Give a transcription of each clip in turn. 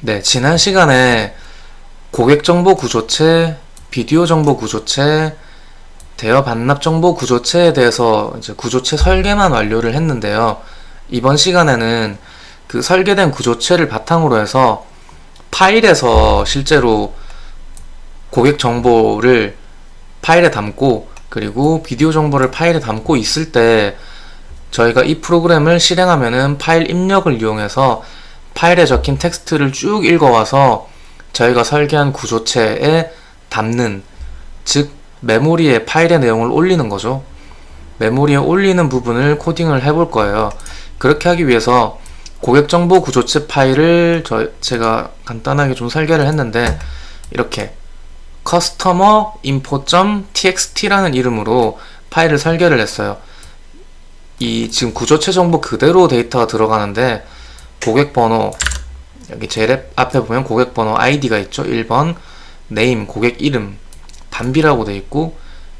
네, 지난 시간에 고객 정보 구조체, 비디오 정보 구조체, 대여 반납 정보 구조체에 대해서 이제 구조체 설계만 완료를 했는데요. 이번 시간에는 그 설계된 구조체를 바탕으로 해서 파일에서 실제로 고객 정보를 파일에 담고, 그리고 비디오 정보를 파일에 담고 있을 때 저희가 이 프로그램을 실행하면은 파일 입력을 이용해서 파일에 적힌 텍스트를 쭉 읽어와서 저희가 설계한 구조체에 담는, 즉 메모리에 파일의 내용을 올리는 거죠. 메모리에 올리는 부분을 코딩을 해볼 거예요. 그렇게 하기 위해서 고객정보 구조체 파일을 제가 간단하게 좀 설계를 했는데, 이렇게 customer info.txt라는 이름으로 파일을 설계를 했어요. 이 지금 구조체 정보 그대로 데이터가 들어가는데, 고객 번호, 여기 제일 앞에 보면 고객 번호 아이디가 있죠. 1번, name, 고객 이름, 단비라고 돼 있고,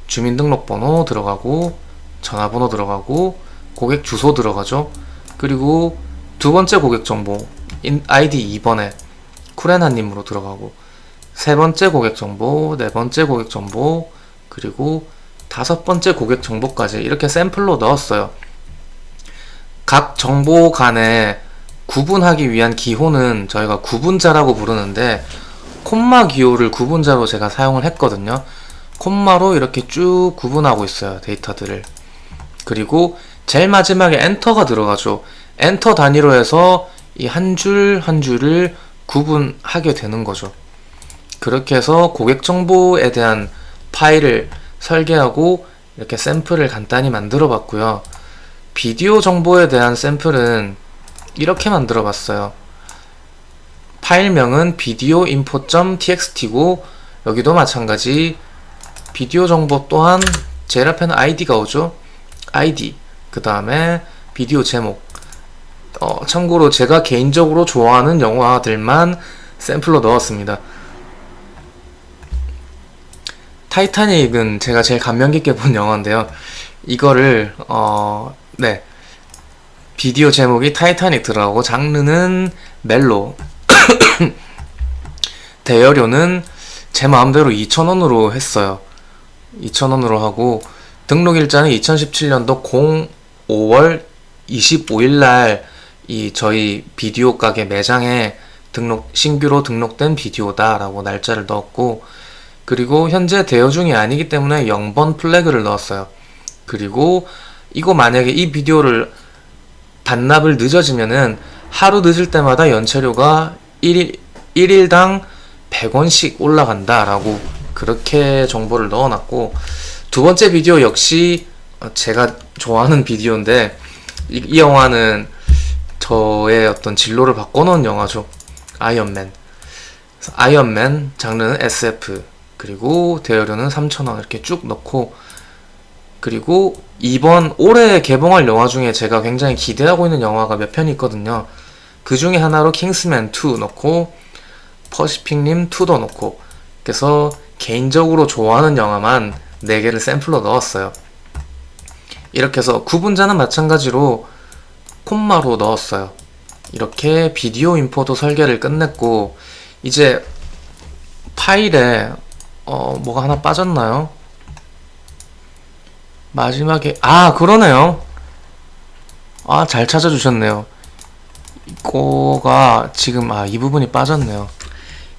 주민등록번호 들어가고, 전화번호 들어가고, 고객 주소 들어가죠. 그리고 두 번째 고객 정보, 아이디 2번에 쿠레나님으로 들어가고, 세 번째 고객 정보, 네 번째 고객 정보, 그리고 다섯 번째 고객 정보까지 이렇게 샘플로 넣었어요. 각 정보 간에 구분하기 위한 기호는 저희가 구분자라고 부르는데, 콤마 기호를 구분자로 제가 사용을 했거든요. 콤마로 이렇게 쭉 구분하고 있어요, 데이터들을. 그리고 제일 마지막에 엔터가 들어가죠. 엔터 단위로 해서 이 한 줄 한 줄을 구분하게 되는 거죠. 그렇게 해서 고객 정보에 대한 파일을 설계하고 이렇게 샘플을 간단히 만들어 봤고요. 비디오 정보에 대한 샘플은 이렇게 만들어 봤어요. 파일명은 비디오 info.txt고, 여기도 마찬가지 비디오 정보 또한 제일 앞에는 아이디가 오죠. 아이디, 그 다음에 비디오 제목. 참고로 제가 개인적으로 좋아하는 영화들만 샘플로 넣었습니다. 타이타닉은 제가 제일 감명 깊게 본 영화인데요. 이거를 네, 비디오 제목이 타이타닉 들어가고, 장르는 멜로, 대여료는 제 마음대로 2,000원으로 했어요. 2,000원으로 하고, 등록 일자는 2017년도 5월 25일날 이 저희 비디오 가게 매장에 신규로 등록된 비디오다 라고 날짜를 넣었고, 그리고 현재 대여 중이 아니기 때문에 0번 플래그를 넣었어요. 그리고 이거 만약에 이 비디오를 반납을 늦어지면은 하루 늦을 때마다 연체료가 1일당 100원씩 올라간다 라고 그렇게 정보를 넣어놨고, 두 번째 비디오 역시 제가 좋아하는 비디오인데, 이 영화는 저의 어떤 진로를 바꿔놓은 영화죠. 아이언맨. 아이언맨, 장르는 SF, 그리고 대여료는 3,000원 이렇게 쭉 넣고, 그리고 이번 올해 개봉할 영화 중에 제가 굉장히 기대하고 있는 영화가 몇 편이 있거든요. 그 중에 하나로 킹스맨 2 넣고, 퍼시픽님 2도 넣고, 그래서 개인적으로 좋아하는 영화만 4개를 샘플로 넣었어요. 이렇게 해서 구분자는 마찬가지로 콤마로 넣었어요. 이렇게 비디오 인포도 설계를 끝냈고, 이제 파일에 뭐가 하나 빠졌나요? 마지막에 그러네요. 잘 찾아주셨네요. 이거가 지금 이 부분이 빠졌네요.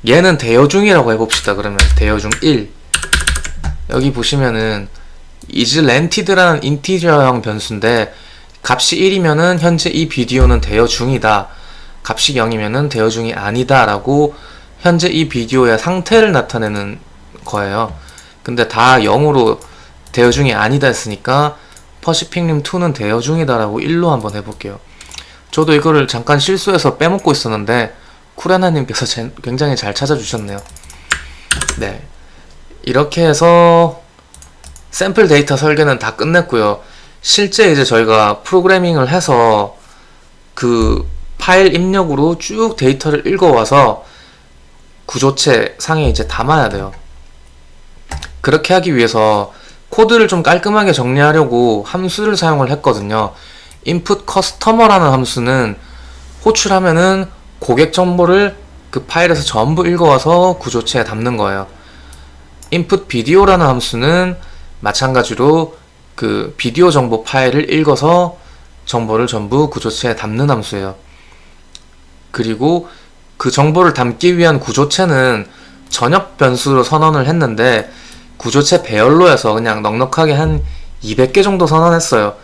얘는 대여 중이라고 해봅시다. 그러면 대여 중 1. 여기 보시면은 is rented라는 인티저형 변수인데, 값이 1이면은 현재 이 비디오는 대여 중이다, 값이 0이면은 대여 중이 아니다 라고 현재 이 비디오의 상태를 나타내는 거예요. 근데 다 0으로 대여 중이 아니다 했으니까 퍼시픽님 2는 대여 중이다 라고 1로 한번 해볼게요. 저도 이거를 잠깐 실수해서 빼먹고 있었는데 쿠레나님께서 굉장히 잘 찾아주셨네요. 네, 이렇게 해서 샘플 데이터 설계는 다 끝냈고요. 실제 이제 저희가 프로그래밍을 해서 그 파일 입력으로 쭉 데이터를 읽어와서 구조체 상에 이제 담아야 돼요. 그렇게 하기 위해서 코드를 좀 깔끔하게 정리하려고 함수를 사용을 했거든요. input customer라는 함수는 호출하면은 고객 정보를 그 파일에서 전부 읽어와서 구조체에 담는 거예요. input video라는 함수는 마찬가지로 그 비디오 정보 파일을 읽어서 정보를 전부 구조체에 담는 함수예요. 그리고 그 정보를 담기 위한 구조체는 전역 변수로 선언을 했는데 구조체 배열로 해서 그냥 넉넉하게 한 200개 정도 선언했어요.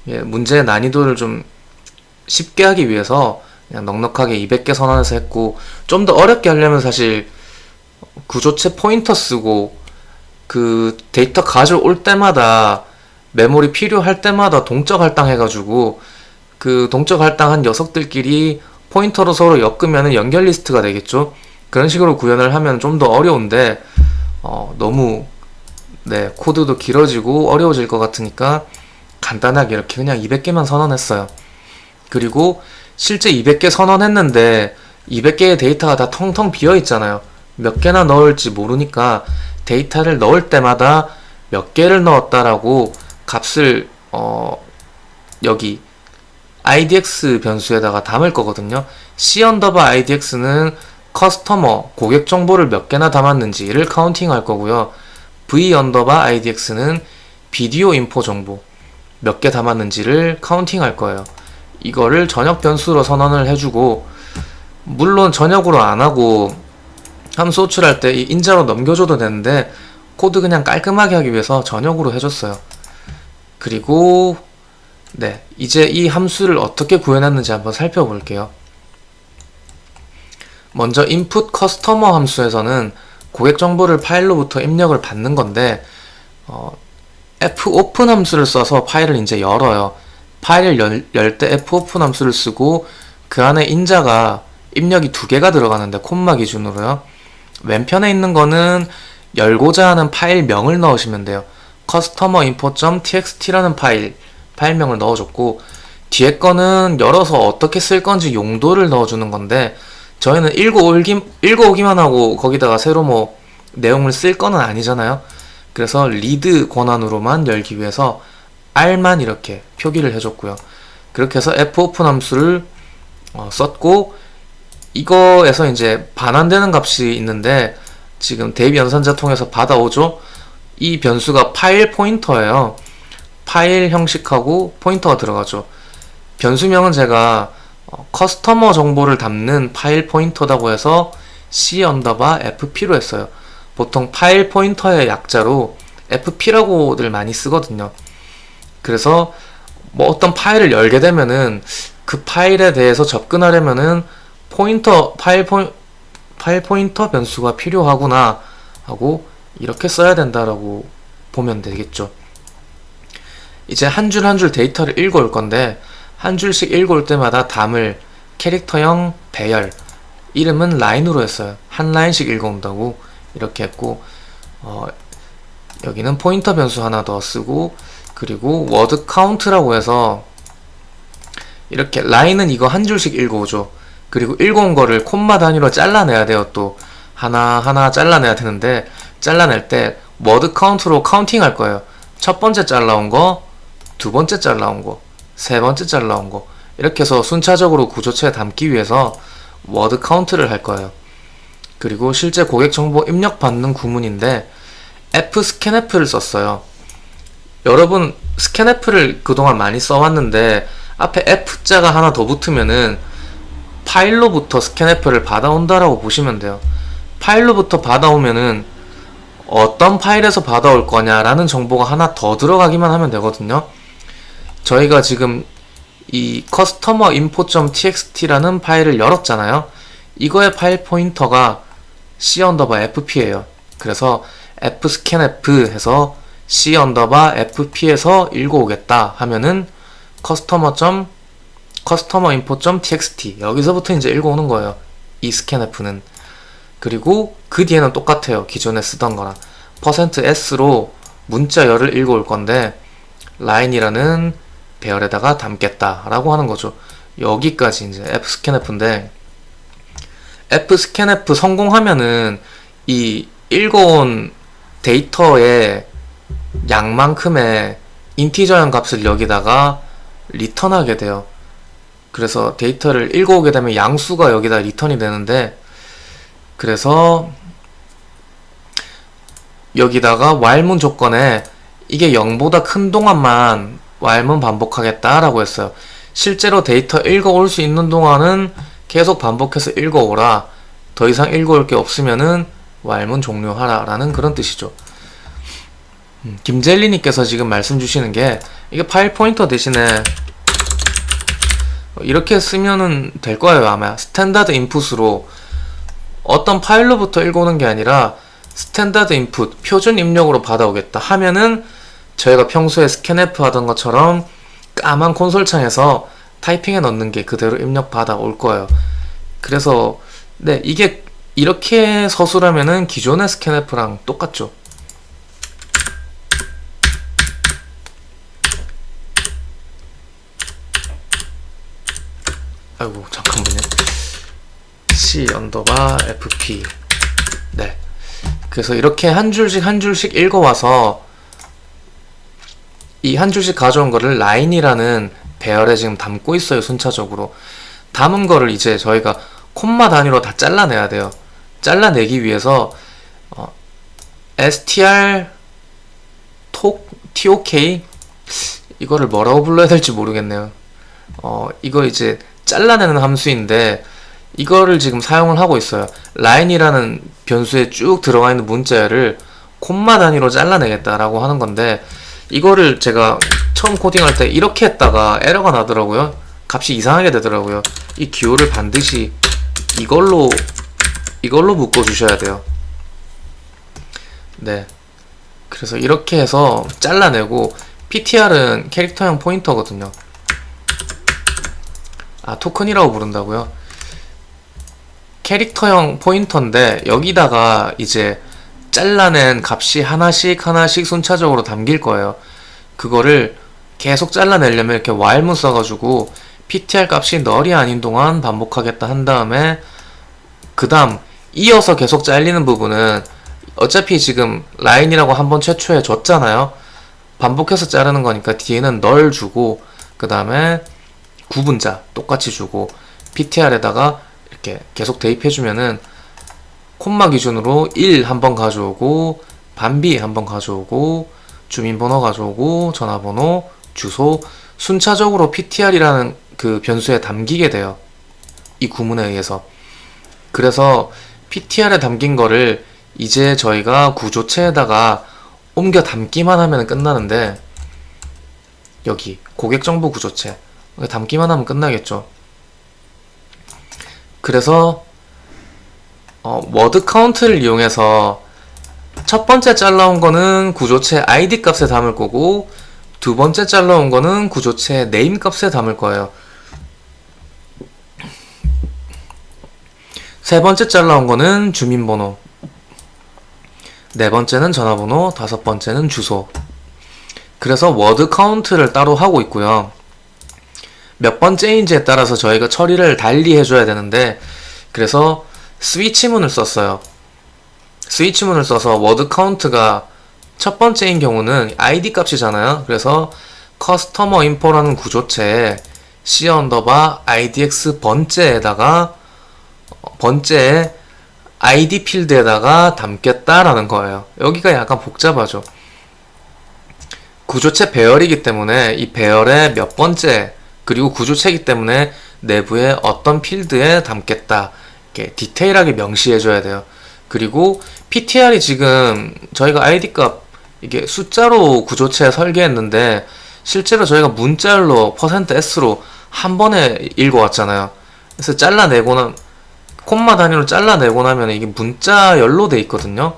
문제의 난이도를 좀 쉽게 하기 위해서 그냥 넉넉하게 200개 선언해서 했고, 좀 더 어렵게 하려면 사실 구조체 포인터 쓰고 그 데이터 가져올 때마다 메모리 필요할 때마다 동적 할당 해가지고 그 동적 할당한 녀석들끼리 포인터로 서로 엮으면 연결 리스트가 되겠죠. 그런 식으로 구현을 하면 좀 더 어려운데 너무 코드도 길어지고 어려워질 것 같으니까 간단하게 이렇게 그냥 200개만 선언했어요. 그리고 실제 200개 선언했는데 200개의 데이터가 다 텅텅 비어 있잖아요. 몇 개나 넣을지 모르니까 데이터를 넣을 때마다 몇 개를 넣었다라고 값을 여기 idx 변수에다가 담을 거거든요. c_idx는 커스터머 고객 정보를 몇 개나 담았는지를 카운팅 할 거고요. v_idx는 비디오 인포 정보 몇 개 담았는지를 카운팅 할 거예요. 이거를 전역 변수로 선언을 해주고, 물론 전역으로 안 하고 함수 호출할 때 이 인자로 넘겨줘도 되는데 코드 그냥 깔끔하게 하기 위해서 전역으로 해줬어요. 그리고 이제 이 함수를 어떻게 구현했는지 한번 살펴볼게요. 먼저 input customer 함수에서는 고객 정보를 파일로부터 입력을 받는 건데 fopen 함수를 써서 파일을 이제 열어요. 파일을 열 때 fopen 함수를 쓰고 그 안에 인자가 입력이 2개가 들어가는데 콤마 기준으로요. 왼편에 있는 거는 열고자 하는 파일명을 넣으시면 돼요. customer info.txt라는 파일명을 넣어줬고, 뒤에 거는 열어서 어떻게 쓸 건지 용도를 넣어주는 건데, 저희는 읽어오기만 하고 거기다가 새로 뭐 내용을 쓸 거는 아니잖아요. 그래서 리드 권한으로만 열기 위해서 r만 이렇게 표기를 해줬고요. 그렇게 해서 fopen 함수를 썼고, 이거에서 이제 반환되는 값이 있는데 지금 대입 연산자 통해서 받아오죠. 이 변수가 파일 포인터예요. 파일 형식하고 포인터가 들어가죠. 변수명은 제가 커스터머 정보를 담는 파일 포인터라고 해서 c_fp로 했어요. 보통 파일 포인터의 약자로 fp라고들 많이 쓰거든요. 그래서 뭐 어떤 파일을 열게 되면은 그 파일에 대해서 접근하려면은 파일 포인터 변수가 필요하구나 하고 이렇게 써야 된다라고 보면 되겠죠. 이제 한 줄 한 줄 데이터를 읽어올 건데, 한 줄씩 읽어올 때마다 담을 캐릭터형 배열, 이름은 라인으로 했어요. 한 라인씩 읽어온다고 이렇게 했고, 여기는 포인터 변수 하나 더 쓰고, 그리고 워드 카운트라고 해서 이렇게 라인은 이거 한 줄씩 읽어오죠. 그리고 읽어온 거를 콤마 단위로 잘라내야 돼요. 또 하나하나 잘라내야 되는데, 잘라낼 때 워드 카운트로 카운팅 할 거예요. 첫 번째 잘라온 거, 두 번째 잘라온 거, 세 번째 잘라온 거, 이렇게 해서 순차적으로 구조체에 담기 위해서 워드 카운트를 할 거예요. 그리고 실제 고객 정보 입력 받는 구문인데 fscanf를 썼어요. 여러분 scanf를 그동안 많이 써왔는데 앞에 f자가 하나 더 붙으면은 파일로부터 scanf를 받아온다라고 보시면 돼요. 파일로부터 받아오면은 어떤 파일에서 받아올 거냐라는 정보가 하나 더 들어가기만 하면 되거든요. 저희가 지금 이 customer info.txt라는 파일을 열었잖아요. 이거의 파일 포인터가 c_fp예요. 그래서 fscanf 해서 c_fp에서 읽어오겠다 하면은 customer info.txt 여기서부터 이제 읽어오는 거예요. 이 scanf는. 그리고 그 뒤에는 똑같아요. 기존에 쓰던 거랑 %s로 문자 열을 읽어올 건데 라인이라는 배열에다가 담겠다 라고 하는 거죠. 여기까지 이제 fscanf인데, fscanf 성공하면은 이 읽어온 데이터의 양만큼의 인티저형 값을 여기다가 리턴하게 돼요. 그래서 데이터를 읽어오게 되면 양수가 여기다 리턴이 되는데, 그래서 여기다가 while문 조건에 이게 0보다 큰 동안만 while문 반복하겠다 라고 했어요. 실제로 데이터 읽어올 수 있는 동안은 계속 반복해서 읽어오라. 더 이상 읽어올 게 없으면은 while문 종료하라 라는 그런 뜻이죠. 김젤리님께서 지금 말씀 주시는 게 이게 파일 포인터 대신에 이렇게 쓰면은 될 거예요. 아마 스탠다드 인풋으로 어떤 파일로부터 읽어오는 게 아니라 스탠다드 인풋, 표준 입력으로 받아오겠다 하면은 저희가 평소에 스캔F 하던 것처럼 까만 콘솔 창에서 타이핑에 넣는 게 그대로 입력 받아올 거예요. 그래서 네, 이게 이렇게 서술하면은 기존의 스캔F랑 똑같죠. 아이고 잠깐만요. C_fp 네. 그래서 이렇게 한 줄씩 한 줄씩 읽어와서 이 한 줄씩 가져온 거를 라인이라는 배열에 지금 담고 있어요. 순차적으로 담은 거를 이제 저희가 콤마 단위로 다 잘라내야 돼요. 잘라내기 위해서 str tok 이거를 뭐라고 불러야 될지 모르겠네요. 이거 이제 잘라내는 함수인데 이거를 지금 사용을 하고 있어요. 라인이라는 변수에 쭉 들어가 있는 문자열을 콤마 단위로 잘라내겠다라고 하는 건데 이거를 제가 처음 코딩할 때 이렇게 했다가 에러가 나더라고요. 값이 이상하게 되더라고요. 이 기호를 반드시 이걸로 묶어 주셔야 돼요. 네. 그래서 이렇게 해서 잘라내고 ptr은 캐릭터형 포인터거든요. 토큰이라고 부른다고요? 캐릭터형 포인터인데 여기다가 이제 잘라낸 값이 하나씩 순차적으로 담길 거예요. 그거를 계속 잘라내려면 이렇게 while문 써가지고 ptr 값이 널이 아닌 동안 반복하겠다 한 다음에 그 다음 이어서 계속 잘리는 부분은 어차피 지금 라인이라고 한번 최초에 줬잖아요. 반복해서 자르는 거니까 뒤에는 널 주고 그 다음에 구분자 똑같이 주고 ptr에다가 이렇게 계속 대입해주면은 콤마 기준으로 1 한번 가져오고 반비 한번 가져오고 주민번호 가져오고 전화번호 주소 순차적으로 ptr이라는 그 변수에 담기게 돼요. 이 구문에 의해서. 그래서 ptr에 담긴 거를 이제 저희가 구조체에다가 옮겨 담기만 하면 끝나는데 여기 고객정보 구조체 담기만 하면 끝나겠죠. 그래서 워드 카운트를 이용해서 첫 번째 잘라온 거는 구조체 id 값에 담을 거고 두 번째 잘라온 거는 구조체 name 값에 담을 거예요. 세 번째 잘라온 거는 주민번호, 네 번째는 전화번호, 다섯 번째는 주소. 그래서 워드 카운트를 따로 하고 있고요. 몇 번째인지에 따라서 저희가 처리를 달리 해줘야 되는데 그래서 스위치문을 썼어요. 스위치문을 써서 워드 카운트가 첫 번째인 경우는 id 값이잖아요. 그래서 커스터머 인포라는 구조체에 c_idx 번째에다가 번째에 id 필드에다가 담겠다라는 거예요. 여기가 약간 복잡하죠. 구조체 배열이기 때문에 이 배열의 몇 번째 그리고 구조체이기 때문에 내부에 어떤 필드에 담겠다 이렇게 디테일하게 명시해줘야 돼요. 그리고 ptr이 지금 저희가 id 값 이게 숫자로 구조체 설계했는데 실제로 저희가 문자열로 %s로 한 번에 읽어왔잖아요. 그래서 잘라내고는 콤마 단위로 잘라내고 나면 이게 문자열로 돼 있거든요.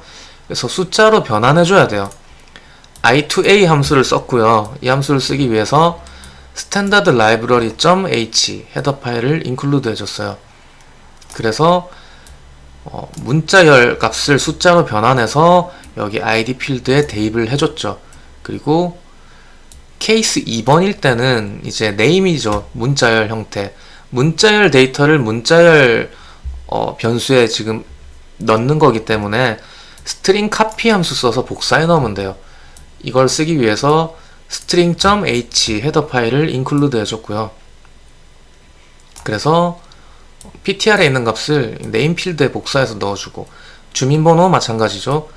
그래서 숫자로 변환해줘야 돼요. i2a 함수를 썼고요. 이 함수를 쓰기 위해서 standard library.h 헤더 파일을 인클루드 해줬어요. 그래서 문자열 값을 숫자로 변환해서 여기 id 필드에 대입을 해줬죠. 그리고 케이스 2번일 때는 이제 name이죠. 문자열 형태. 문자열 데이터를 문자열 변수에 지금 넣는 거기 때문에 string copy 함수 써서 복사해 넣으면 돼요. 이걸 쓰기 위해서 string.h 헤더 파일을 인클루드 해줬고요. 그래서 PTR에 있는 값을 네임필드에 복사해서 넣어주고, 주민번호 마찬가지죠.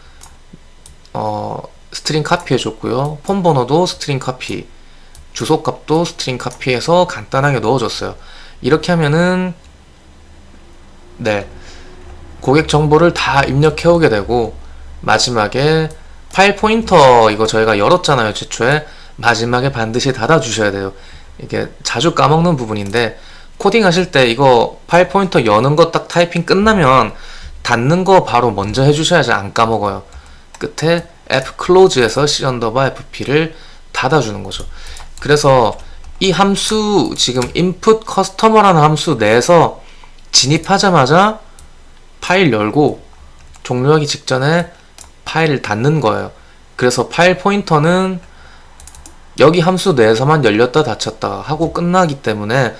스트링 카피 해줬고요. 폰번호도 스트링 카피, 주소값도 스트링 카피해서 간단하게 넣어줬어요. 이렇게 하면은 네, 고객 정보를 다 입력해 오게 되고, 마지막에 파일 포인터 이거 저희가 열었잖아요. 최초에 마지막에 반드시 닫아 주셔야 돼요. 이게 자주 까먹는 부분인데, 코딩 하실 때 이거 파일 포인터 여는 거 딱 타이핑 끝나면 닫는 거 바로 먼저 해주셔야지 안 까먹어요. 끝에 fclose에서 c_fp를 닫아주는 거죠. 그래서 이 함수, 지금 input customer라는 함수 내에서 진입하자마자 파일 열고 종료하기 직전에 파일을 닫는 거예요. 그래서 파일 포인터는 여기 함수 내에서만 열렸다 닫혔다 하고 끝나기 때문에,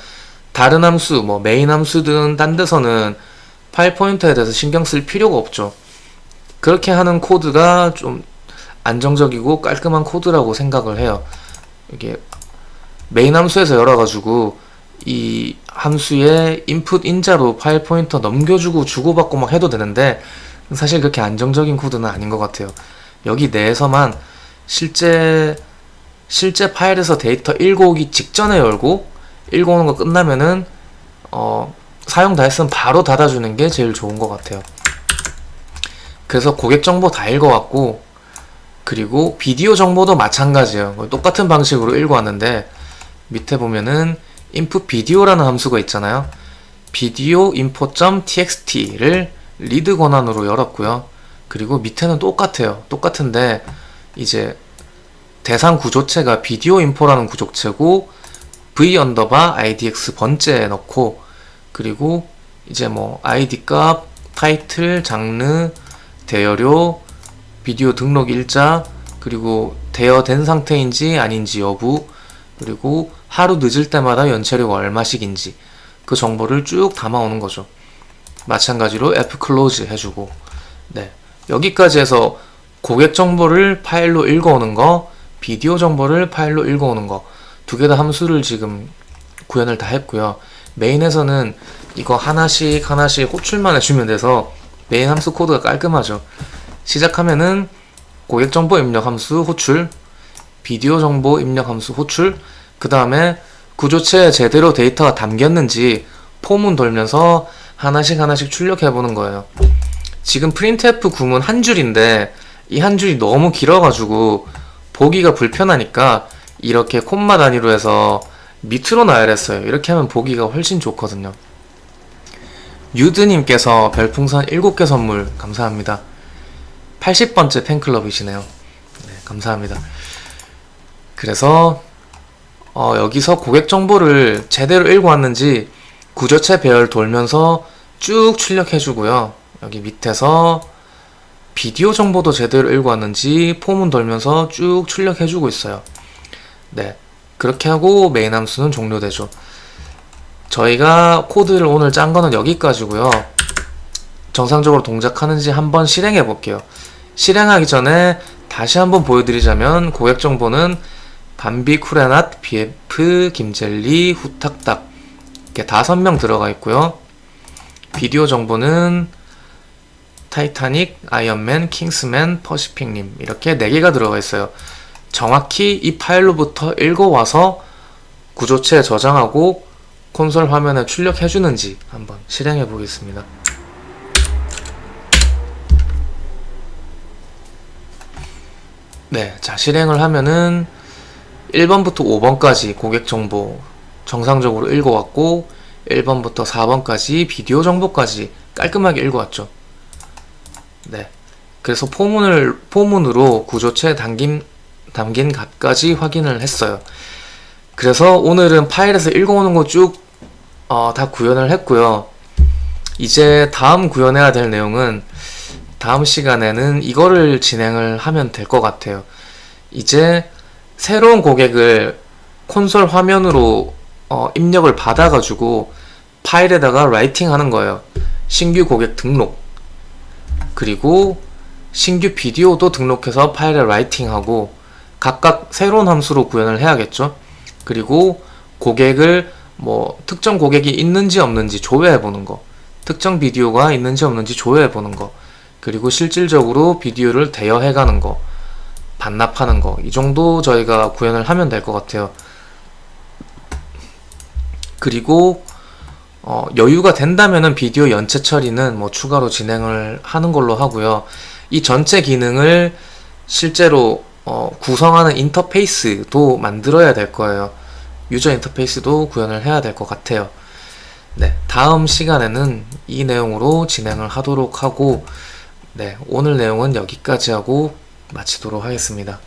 다른 함수, 뭐 메인 함수든 딴 데서는 파일 포인터에 대해서 신경 쓸 필요가 없죠. 그렇게 하는 코드가 좀 안정적이고 깔끔한 코드라고 생각을 해요. 이게 메인 함수에서 열어가지고 이 함수의 input 인자로 파일 포인터 넘겨주고 주고받고 막 해도 되는데, 사실 그렇게 안정적인 코드는 아닌 것 같아요. 여기 내에서만 실제 파일에서 데이터 읽어오기 직전에 열고, 읽어오는 거 끝나면은 사용 다 했으면 바로 닫아주는 게 제일 좋은 것 같아요. 그래서 고객 정보 다 읽어왔고, 그리고 비디오 정보도 마찬가지예요. 똑같은 방식으로 읽어왔는데, 밑에 보면은 input video라는 함수가 있잖아요. video info.txt를 리드 권한으로 열었고요. 그리고 밑에는 똑같은데 이제 대상 구조체가 비디오 인포라는 구조체고, v_idx 번째에 넣고, 그리고 이제 뭐 id 값, 타이틀, 장르, 대여료, 비디오 등록 일자, 그리고 대여된 상태인지 아닌지 여부, 그리고 하루 늦을 때마다 연체료가 얼마씩인지 그 정보를 쭉 담아오는 거죠. 마찬가지로 fclose 해주고, 네, 여기까지 해서 고객 정보를 파일로 읽어오는 거, 비디오 정보를 파일로 읽어오는 거, 두 개 다 함수를 지금 구현을 다 했고요. 메인에서는 이거 하나씩 호출만 해주면 돼서 메인 함수 코드가 깔끔하죠. 시작하면은 고객 정보 입력 함수 호출, 비디오 정보 입력 함수 호출, 그 다음에 구조체에 제대로 데이터가 담겼는지 포문 돌면서 하나씩 출력해보는 거예요. 지금 printf 구문 한 줄인데 이 한 줄이 너무 길어가지고 보기가 불편하니까 이렇게 콤마 단위로 해서 밑으로 나열했어요. 이렇게 하면 보기가 훨씬 좋거든요. 유드님께서 별풍선 7개 선물 감사합니다. 80번째 팬클럽이시네요. 네, 감사합니다. 그래서 여기서 고객 정보를 제대로 읽어왔는지 구조체 배열 돌면서 쭉 출력해주고요. 여기 밑에서 비디오 정보도 제대로 읽어왔는지 포문 돌면서 쭉 출력해주고 있어요. 네, 그렇게 하고 메인 함수는 종료되죠. 저희가 코드를 오늘 짠 거는 여기까지고요. 정상적으로 동작하는지 한번 실행해 볼게요. 실행하기 전에 다시 한번 보여드리자면, 고객 정보는 밤비, 쿠레낫, bf, 김젤리, 후탁닥 이렇게 5명 들어가 있고요. 비디오 정보는 타이타닉, 아이언맨, 킹스맨, 퍼시픽님 이렇게 4개가 들어가 있어요. 정확히 이 파일로부터 읽어와서 구조체에 저장하고 콘솔 화면에 출력해주는지 한번 실행해 보겠습니다. 네, 자, 실행을 하면은 1번부터 5번까지 고객 정보 정상적으로 읽어왔고, 1번부터 4번까지 비디오 정보까지 깔끔하게 읽어왔죠. 네, 그래서 포문으로 구조체에 담긴 값까지 확인을 했어요. 그래서 오늘은 파일에서 읽어오는 거 쭉 다 구현을 했고요. 이제 다음 구현해야 될 내용은 다음 시간에는 이거를 진행을 하면 될 것 같아요. 이제 새로운 고객을 콘솔 화면으로 입력을 받아가지고 파일에다가 라이팅 하는 거예요. 신규 고객 등록, 그리고 신규 비디오도 등록해서 파일에 라이팅하고 각각 새로운 함수로 구현을 해야겠죠. 그리고 고객을 뭐 특정 고객이 있는지 없는지 조회해 보는 거, 특정 비디오가 있는지 없는지 조회해 보는 거, 그리고 실질적으로 비디오를 대여해 가는 거, 반납하는 거, 이 정도 저희가 구현을 하면 될 것 같아요. 그리고 여유가 된다면은 비디오 연체 처리는 뭐 추가로 진행을 하는 걸로 하고요. 이 전체 기능을 실제로 구성하는 인터페이스도 만들어야 될 거예요. 유저 인터페이스도 구현을 해야 될 것 같아요. 네, 다음 시간에는 이 내용으로 진행을 하도록 하고, 네, 오늘 내용은 여기까지 하고 마치도록 하겠습니다.